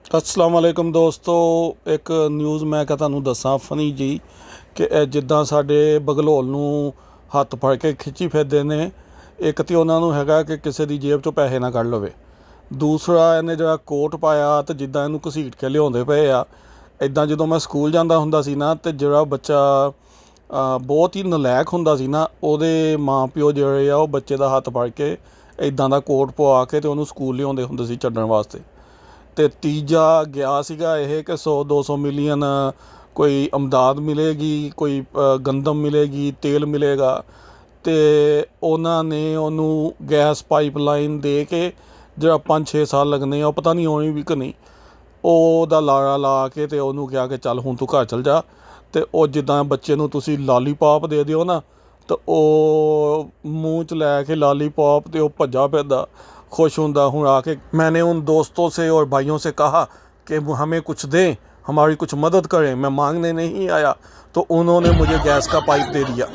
अस्सलाम वालेकुम दोस्तों। एक न्यूज़ मैं क्या ਤੁਹਾਨੂੰ ਦੱਸਾਂ ਫਨੀ ਜੀ ਕਿ ਇਹ ਜਿੱਦਾਂ ਸਾਡੇ ਬਗਲੋਲ ਨੂੰ ਹੱਥ ਫੜ ਕੇ ਖਿੱਚੀ ਫਿਰਦੇ ਨੇ। ਇੱਕ ਤਾਂ ਉਹਨਾਂ ਨੂੰ ਹੈਗਾ ਕਿ ਕਿਸੇ ਦੀ ਜੇਬ 'ਚੋਂ ਪੈਸੇ ਨਾ ਕੱਢ ਲਵੇ। ਦੂਸਰਾ ਇਹਨੇ ਜਿਹੜਾ ਕੋਟ ਪਾਇਆ ਅਤੇ ਜਿੱਦਾਂ ਇਹਨੂੰ ਘਸੀਟ ਕੇ ਲਿਆਉਂਦੇ ਪਏ ਆ। ਇੱਦਾਂ ਜਦੋਂ ਮੈਂ ਸਕੂਲ ਜਾਂਦਾ ਹੁੰਦਾ ਸੀ ਨਾ ਅਤੇ ਜਿਹੜਾ ਬੱਚਾ ਬਹੁਤ ਹੀ ਨਲਾਇਕ ਹੁੰਦਾ ਸੀ ਨਾ, ਉਹਦੇ ਮਾਂ ਪਿਓ ਜਿਹੜੇ ਆ ਉਹ ਬੱਚੇ ਦਾ ਹੱਥ ਫੜ ਕੇ ਇੱਦਾਂ ਦਾ ਕੋਟ ਪਵਾ ਕੇ ਅਤੇ ਉਹਨੂੰ ਸਕੂਲ ਲਿਆਉਂਦੇ ਹੁੰਦੇ ਸੀ ਛੱਡਣ ਵਾਸਤੇ। ਅਤੇ ਤੀਜਾ ਗਿਆ ਸੀਗਾ ਇਹ ਕਿ 100-200 ਮਿਲੀਅਨ ਕੋਈ ਇਮਦਾਦ ਮਿਲੇਗੀ, ਕੋਈ ਗੰਦਮ ਮਿਲੇਗੀ, ਤੇਲ ਮਿਲੇਗਾ। ਅਤੇ ਉਹਨਾਂ ਨੇ ਉਹਨੂੰ ਗੈਸ ਪਾਈਪਲਾਈਨ ਦੇ ਕੇ ਜਿਹੜਾ 5-6 ਸਾਲ ਲੱਗਣੇ ਆ, ਉਹ ਪਤਾ ਨਹੀਂ ਆਉਣੀ ਵੀ ਕਿ ਨਹੀਂ, ਉਹਦਾ ਲਾਰਾ ਲਾ ਕੇ ਅਤੇ ਉਹਨੂੰ ਕਿਹਾ ਕਿ ਚੱਲ ਹੁਣ ਤੂੰ ਘਰ ਚੱਲ ਜਾ। ਅਤੇ ਉਹ ਜਿੱਦਾਂ ਬੱਚੇ ਨੂੰ ਤੁਸੀਂ ਲਾਲੀਪੋਪ ਦੇ ਦਿਓ ਨਾ, ਤਾਂ ਉਹ ਮੂੰਹ 'ਚ ਲੈ ਕੇ लालीपॉप तो वो भज्जा फिरदा खुश होंदा। हूँ आके मैंने उन दोस्तों से और भाइयों से कहा कि हमें कुछ दें, हमारी कुछ मदद करें। मैं मांगने नहीं आया, तो उन्होंने मुझे गैस का पाइप दे दिया।